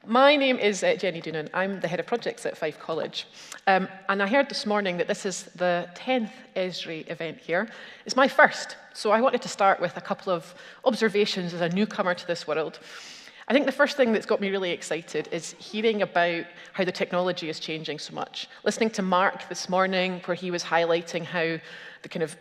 My name is Jenni Doonan. I'm the head of projects at Fife College. And I heard this morning that this is the 10th Esri event here. It's my first, so I wanted to start with a couple of observations as a newcomer to this world. I think the first thing that's got me really excited is hearing about how the technology is changing so much. Listening to Mark this morning, where he was highlighting how the kind of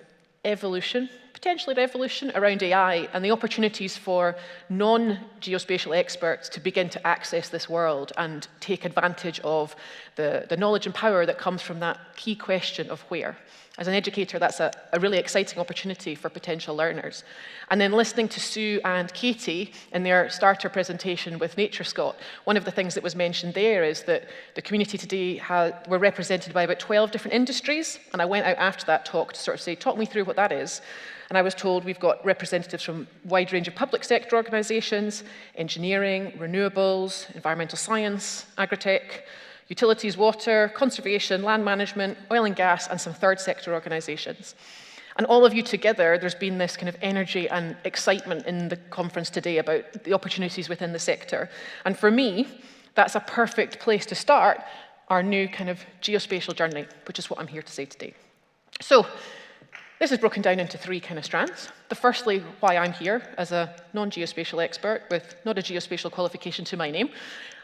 evolution, potentially revolution, around AI and the opportunities for non-geospatial experts to begin to access this world and take advantage of the knowledge and power that comes from that key question of where. As an educator, that's a really exciting opportunity for potential learners. And then listening to Sue and Katie in their starter presentation with NatureScot, one of the things that was mentioned there is that the community today were represented by about 12 different industries, and I went out after that talk to sort of say, talk me through what that is. And I was told we've got representatives from a wide range of public sector organisations, engineering, renewables, environmental science, agritech, utilities, water, conservation, land management, oil and gas, and some third sector organisations. And all of you together, there's been this kind of energy and excitement in the conference today about the opportunities within the sector. And for me, that's a perfect place to start our new kind of geospatial journey, which is what I'm here to say today. So, this is broken down into three kind of strands. The firstly, why I'm here as a non-geospatial expert with not a geospatial qualification to my name,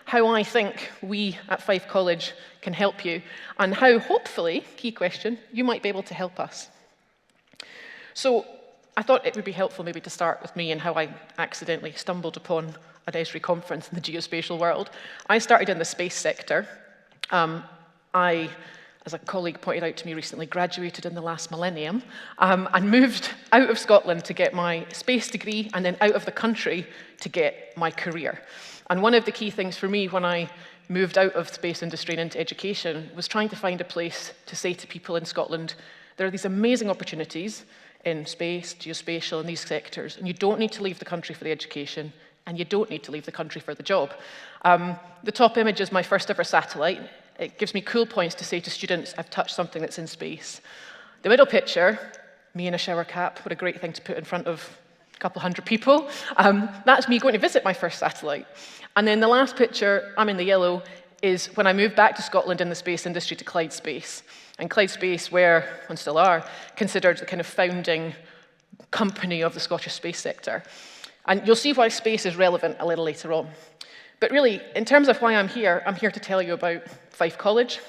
how I think we at Fife College can help you, and how hopefully, key question, you might be able to help us. So I thought it would be helpful maybe to start with me and how I accidentally stumbled upon an Esri conference in the geospatial world. I started in the space sector. I, as a colleague pointed out to me recently, graduated in the last millennium and moved out of Scotland to get my space degree and then out of the country to get my career. And one of the key things for me when I moved out of the space industry and into education was trying to find a place to say to people in Scotland, there are these amazing opportunities in space, geospatial, and these sectors, and you don't need to leave the country for the education, and you don't need to leave the country for the job. The top image is my first ever satellite. It gives me cool points to say to students, I've touched something that's in space. The middle picture, me in a shower cap, what a great thing to put in front of a couple hundred people. That's me going to visit my first satellite. And then the last picture, I'm in the yellow, is when I moved back to Scotland in the space industry to Clyde Space. And Clyde Space were, and still are, considered the kind of founding company of the Scottish space sector. And you'll see why space is relevant a little later on. But really, in terms of why I'm here to tell you about Fife College.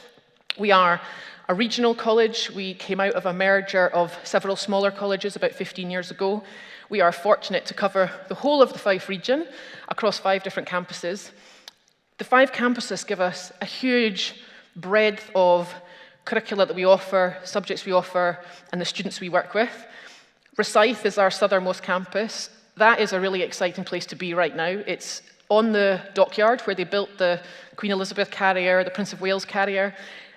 We are a regional college. We came out of a merger of several smaller colleges about 15 years ago. We are fortunate to cover the whole of the Fife region across 5 different campuses. The 5 campuses give us a huge breadth of curricula that we offer, subjects we offer, and the students we work with. Rosyth is our southernmost campus. That is a really exciting place to be right now. It's on the dockyard where they built the Queen Elizabeth carrier, the Prince of Wales carrier.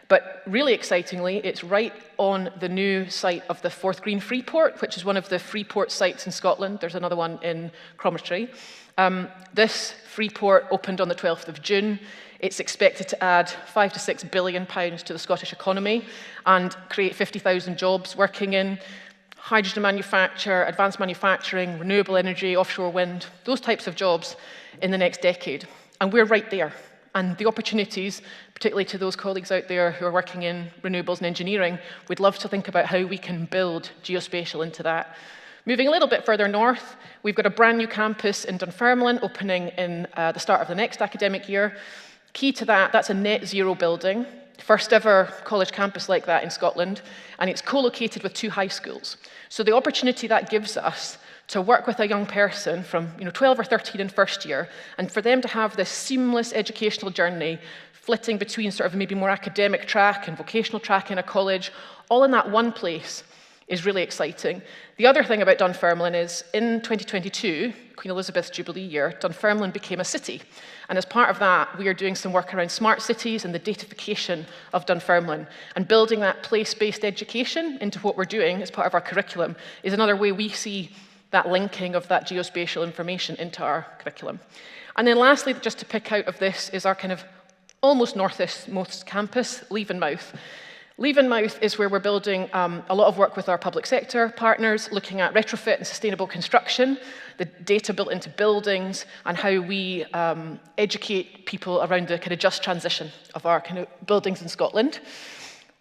But really excitingly, it's right on the new site of the Forth Green Freeport, which is one of the Freeport sites in Scotland. There's another one in Cromarty. This Freeport opened on the 12th of June. It's expected to add £5 to £6 billion to the Scottish economy and create 50,000 jobs working in hydrogen manufacture, advanced manufacturing, renewable energy, offshore wind, those types of jobs in the next decade. And we're right there. And the opportunities, particularly to those colleagues out there who are working in renewables and engineering, we'd love to think about how we can build geospatial into that. Moving a little bit further north, we've got a brand new campus in Dunfermline opening in the start of the next academic year. Key to that, that's a net zero building, first ever college campus like that in Scotland, and it's co-located with 2 high schools. So the opportunity that gives us to work with a young person from 12 or 13 in first year, and for them to have this seamless educational journey, flitting between sort of maybe more academic track and vocational track in a college, all in that one place, is really exciting. The other thing about Dunfermline is, in 2022, Queen Elizabeth's Jubilee year, Dunfermline became a city. And as part of that, we are doing some work around smart cities and the datafication of Dunfermline. And building that place-based education into what we're doing as part of our curriculum is another way we see that linking of that geospatial information into our curriculum. And then lastly, just to pick out of this, is our kind of almost northeastmost campus, Leavenmouth. Leave-in-Mouth is where we're building a lot of work with our public sector partners, looking at retrofit and sustainable construction, the data built into buildings, and how we educate people around the kind of just transition of our kind of buildings in Scotland.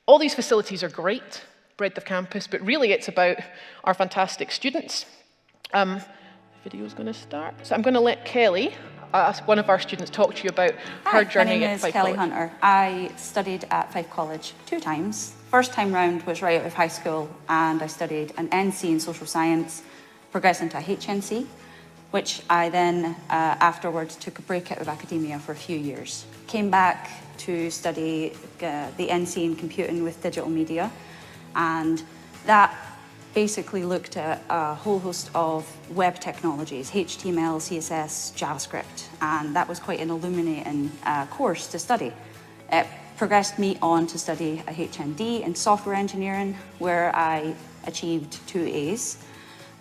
All these facilities are great, breadth of campus, but really it's about our fantastic students. The video's going to start. So I'm going to let Kelly, one of our students, talk to you about her journey at Fife College. My name is Kelly Hunter. I studied at Fife College 2 times. First time round was right out of high school, and I studied an NC in social science, progressed into a HNC, which I then afterwards took a break out of academia for a few years. Came back to study the NC in computing with digital media, and that basically looked at a whole host of web technologies, HTML, CSS, JavaScript, and that was quite an illuminating course to study. It progressed me on to study a HND in software engineering, where I achieved 2 A's,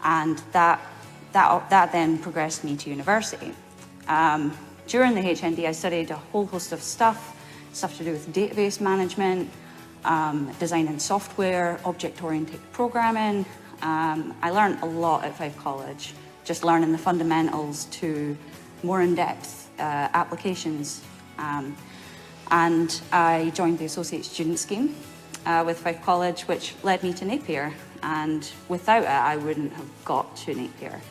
and that then progressed me to university. During the HND, I studied a whole host of stuff to do with database management, designing software, object-oriented programming. I learned a lot at Fife College, just learning the fundamentals to more in-depth applications. And I joined the Associate Student Scheme with Fife College, which led me to Napier. And without it, I wouldn't have got to Napier.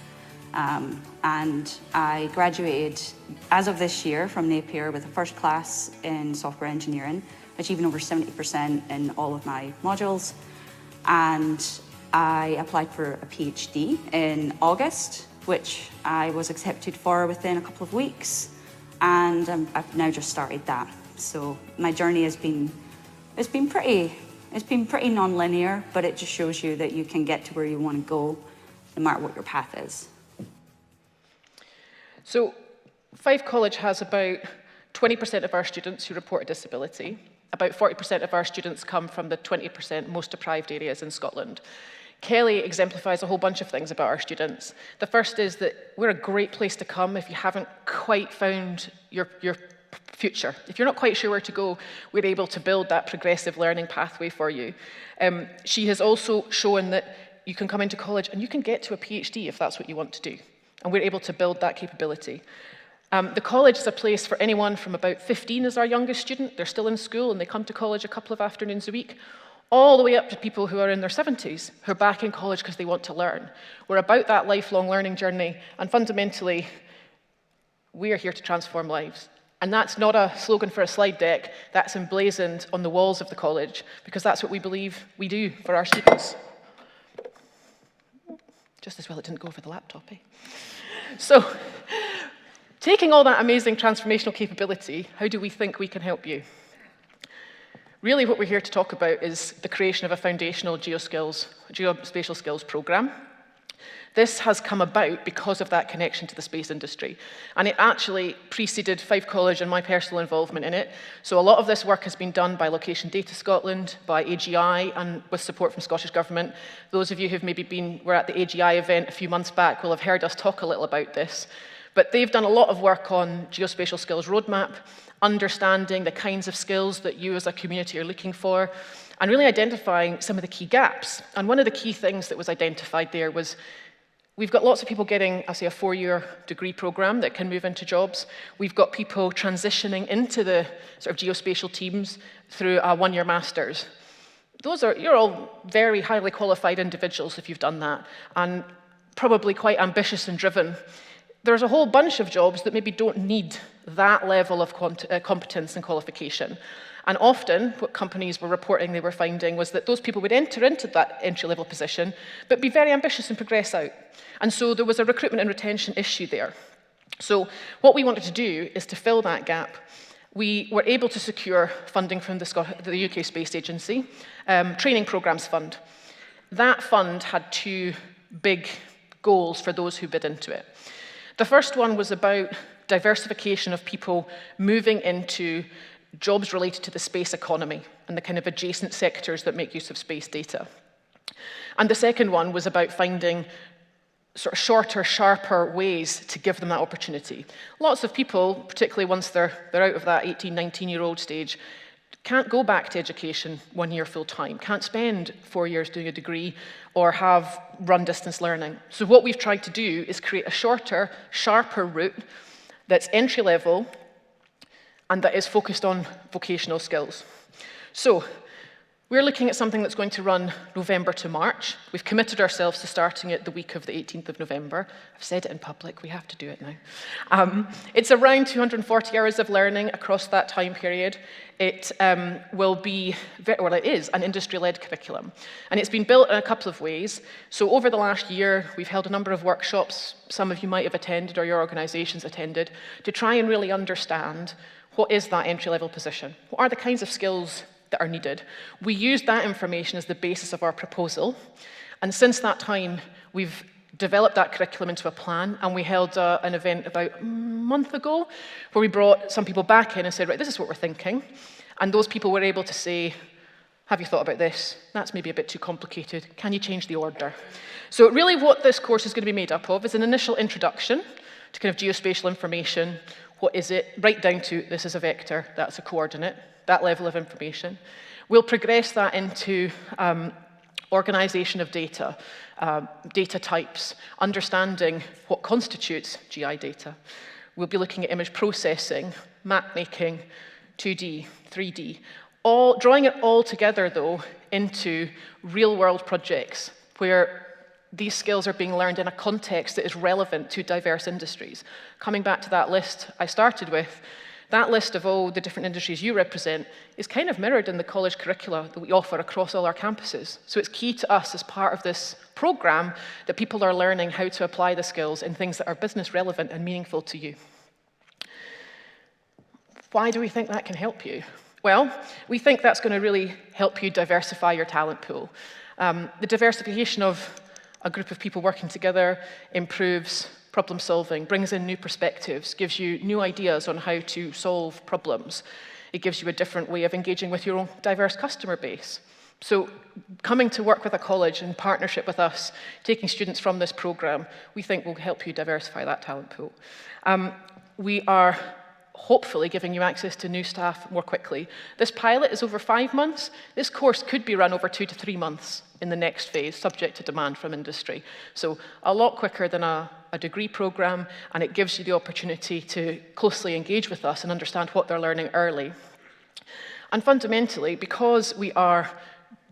And I graduated, as of this year, from Napier with a first class in software engineering, achieving over 70% in all of my modules. And I applied for a PhD in August, which I was accepted for within a couple of weeks. And I've now just started that. So my journey has been, it's been pretty non-linear, but it just shows you that you can get to where you want to go, no matter what your path is. So Fife College has about 20% of our students who report a disability. About 40% of our students come from the 20% most deprived areas in Scotland. Kelly exemplifies a whole bunch of things about our students. The first is that we're a great place to come if you haven't quite found your future. If you're not quite sure where to go, we're able to build that progressive learning pathway for you. She has also shown that you can come into college and you can get to a PhD if that's what you want to do. And we're able to build that capability. The college is a place for anyone from about 15 as our youngest student. They're still in school and they come to college a couple of afternoons a week, all the way up to people who are in their 70s, who are back in college because they want to learn. We're about that lifelong learning journey, and fundamentally, we are here to transform lives. And that's not a slogan for a slide deck, that's emblazoned on the walls of the college, because that's what we believe we do for our students. Just as well it didn't go over the laptop, eh? So, taking all that amazing transformational capability, how do we think we can help you? Really what we're here to talk about is the creation of a foundational geospatial skills program. This has come about because of that connection to the space industry. And it actually preceded Fife College and my personal involvement in it. So a lot of this work has been done by Location Data Scotland, by AGI, and with support from Scottish Government. Those of you who've maybe were at the AGI event a few months back will have heard us talk a little about this. But they've done a lot of work on geospatial skills roadmap, understanding the kinds of skills that you as a community are looking for, and really identifying some of the key gaps. And one of the key things that was identified there was we've got lots of people getting, I say, a 4-year degree program that can move into jobs. We've got people transitioning into the sort of geospatial teams through a 1-year master's. You're all very highly qualified individuals if you've done that, and probably quite ambitious and driven. There's a whole bunch of jobs that maybe don't need that level of competence and qualification. And often, what companies were reporting they were finding was that those people would enter into that entry-level position, but be very ambitious and progress out. And so there was a recruitment and retention issue there. So what we wanted to do is to fill that gap. We were able to secure funding from the UK Space Agency, Training Programmes Fund. That fund had 2 big goals for those who bid into it. The first one was about diversification of people moving into jobs related to the space economy and the kind of adjacent sectors that make use of space data. And the second one was about finding sort of shorter, sharper ways to give them that opportunity. Lots of people, particularly once they're out of that 18, 19-year-old stage, can't go back to education 1 year full time, can't spend 4 years doing a degree or have run distance learning. So what we've tried to do is create a shorter, sharper route that's entry level and that is focused on vocational skills. So we're looking at something that's going to run November to March. We've committed ourselves to starting it the week of the 18th of November. I've said it in public, we have to do it now. It's around 240 hours of learning across that time period. It will be, well, it is an industry-led curriculum. And it's been built in a couple of ways. So over the last year, we've held a number of workshops, some of you might have attended or your organizations attended, to try and really understand what is that entry-level position? What are the kinds of skills that are needed? We used that information as the basis of our proposal, and since that time we've developed that curriculum into a plan, and we held an event about a month ago where we brought some people back in and said, right, this is what we're thinking, and those people were able to say, have you thought about this? That's maybe a bit too complicated. Can you change the order? So really what this course is going to be made up of is an initial introduction to kind of geospatial information. What is it? Right down to this is a vector, that's a coordinate, that level of information. We'll progress that into organization of data, data types, understanding what constitutes GI data. We'll be looking at image processing, map making, 2D, 3D, drawing it all together though into real world projects where these skills are being learned in a context that is relevant to diverse industries. Coming back to that list I started with, that list of all the different industries you represent is kind of mirrored in the college curricula that we offer across all our campuses. So it's key to us as part of this program that people are learning how to apply the skills in things that are business relevant and meaningful to you. Why do we think that can help you? Well, we think that's going to really help you diversify your talent pool. The diversification of a group of people working together improves problem solving, brings in new perspectives, gives you new ideas on how to solve problems. It gives you a different way of engaging with your own diverse customer base. So coming to work with a college in partnership with us, taking students from this program, we think will help you diversify that talent pool. We are hopefully giving you access to new staff more quickly. This pilot is over 5 months. This course could be run over 2 to 3 months in the next phase, subject to demand from industry. So a lot quicker than a degree program, and it gives you the opportunity to closely engage with us and understand what they're learning early. And fundamentally, because we are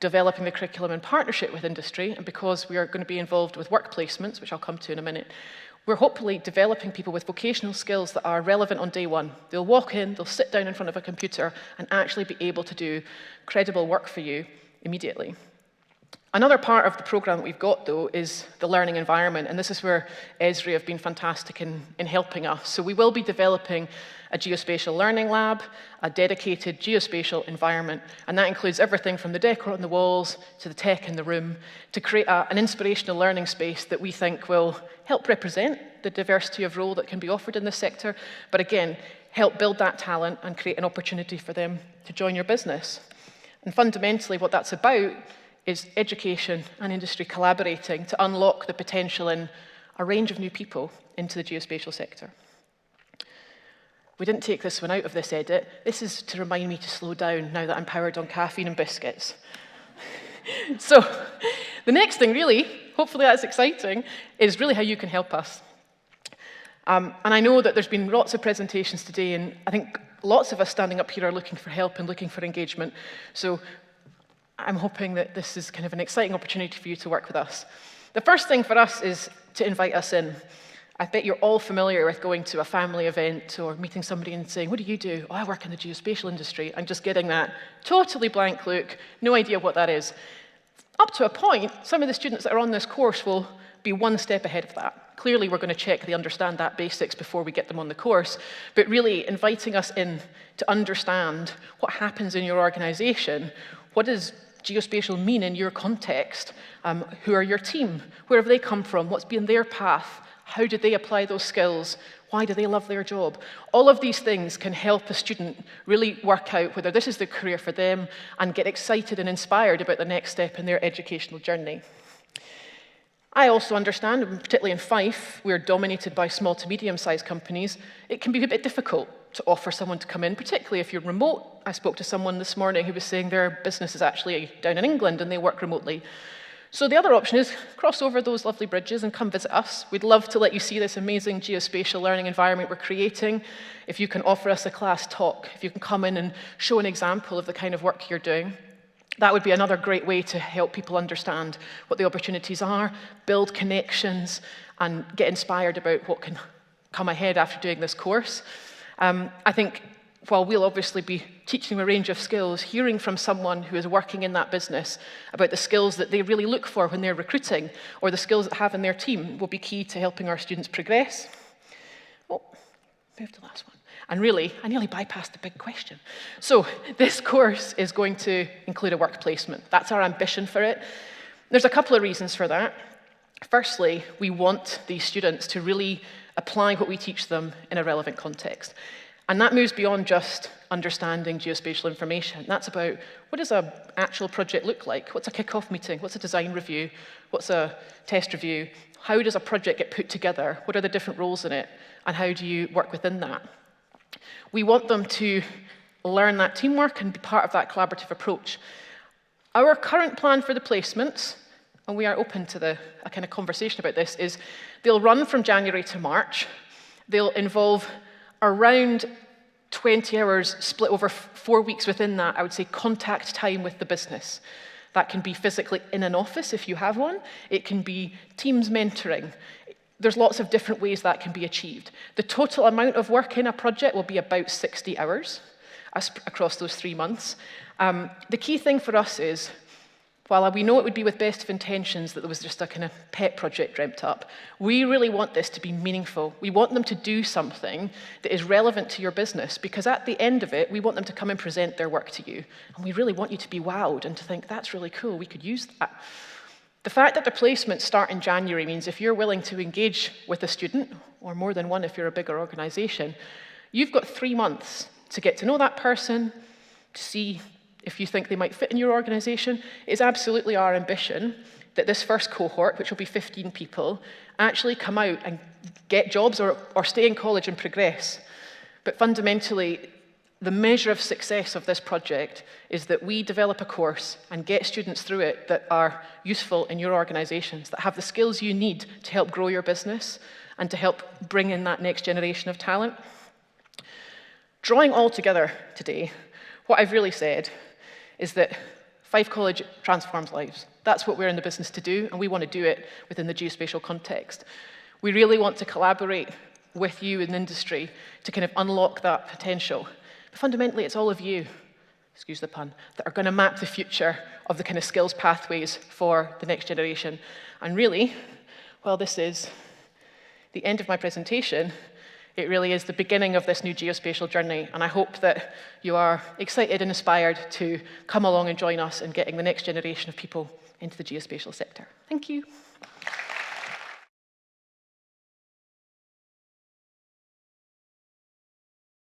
developing the curriculum in partnership with industry, and because we are going to be involved with work placements, which I'll come to in a minute, we're hopefully developing people with vocational skills that are relevant on day one. They'll walk in, they'll sit down in front of a computer and actually be able to do credible work for you immediately. Another part of the program that we've got, though, is the learning environment, and this is where Esri have been fantastic in helping us. So we will be developing a geospatial learning lab, a dedicated geospatial environment, and that includes everything from the decor on the walls to the tech in the room to create an inspirational learning space that we think will help represent the diversity of role that can be offered in this sector, but again, help build that talent and create an opportunity for them to join your business. And fundamentally, what that's about is education and industry collaborating to unlock the potential in a range of new people into the geospatial sector. We didn't take this one out of this edit. This is to remind me to slow down now that I'm powered on caffeine and biscuits. So the next thing really, hopefully that's exciting, is really how you can help us. And I know that there's been lots of presentations today, and I think lots of us standing up here are looking for help and looking for engagement. So I'm hoping that this is kind of an exciting opportunity for you to work with us. The first thing for us is to invite us in. I bet you're all familiar with going to a family event or meeting somebody and saying, what do you do? Oh, I work in the geospatial industry. And just getting that totally blank look, no idea what that is. Up to a point, some of the students that are on this course will be one step ahead of that. Clearly, we're going to check they understand that basics before we get them on the course, but really inviting us in to understand what happens in your organization. What does geospatial mean in your context? Who are your team? Where have they come from? What's been their path? How did they apply those skills? Why do they love their job? All of these things can help a student really work out whether this is the career for them and get excited and inspired about the next step in their educational journey. I also understand, particularly in Fife, we're dominated by small to medium-sized companies, it can be a bit difficult to offer someone to come in, particularly if you're remote. I spoke to someone this morning who was saying their business is actually down in England and they work remotely. So the other option is cross over those lovely bridges and come visit us. We'd love to let you see this amazing geospatial learning environment we're creating. If you can offer us a class talk, if you can come in and show an example of the kind of work you're doing, that would be another great way to help people understand what the opportunities are, build connections, and get inspired about what can come ahead after doing this course. I think while we'll obviously be teaching a range of skills, hearing from someone who is working in that business about the skills that they really look for when they're recruiting, or the skills that have in their team, will be key to helping our students progress. Oh, move to the last one. And really, I nearly bypassed the big question. So this course is going to include a work placement. That's our ambition for it. There's a couple of reasons for that. Firstly, we want these students to really apply what we teach them in a relevant context. And that moves beyond just understanding geospatial information. That's about, what does an actual project look like? What's a kick-off meeting? What's a design review? What's a test review? How does a project get put together? What are the different roles in it? And how do you work within that? We want them to learn that teamwork and be part of that collaborative approach. Our current plan for the placements, and we are open to a kind of conversation about this, is they'll run from January to March. They'll involve around 20 hours split over 4 weeks within that, I would say, contact time with the business. That can be physically in an office if you have one. It can be Teams mentoring. There's lots of different ways that can be achieved. The total amount of work in a project will be about 60 hours across those 3 months. The key thing for us is, while we know it would be with best of intentions that there was just a kind of pet project dreamt up, we really want this to be meaningful. We want them to do something that is relevant to your business, because at the end of it, we want them to come and present their work to you. And we really want you to be wowed and to think, that's really cool, we could use that. The fact that the placements start in January means if you're willing to engage with a student, or more than one if you're a bigger organization, you've got 3 months to get to know that person, to see if you think they might fit in your organization. It's absolutely our ambition that this first cohort, which will be 15 people, actually come out and get jobs or stay in college and progress. But fundamentally, the measure of success of this project is that we develop a course and get students through it that are useful in your organizations, that have the skills you need to help grow your business and to help bring in that next generation of talent. Drawing all together today, what I've really said is that Fife College transforms lives. That's what we're in the business to do, and we want to do it within the geospatial context. We really want to collaborate with you in the industry to kind of unlock that potential. But fundamentally, it's all of you, excuse the pun, that are going to map the future of the kind of skills pathways for the next generation. And really, while this is the end of my presentation, it really is the beginning of this new geospatial journey, and I hope that you are excited and inspired to come along and join us in getting the next generation of people into the geospatial sector. Thank you.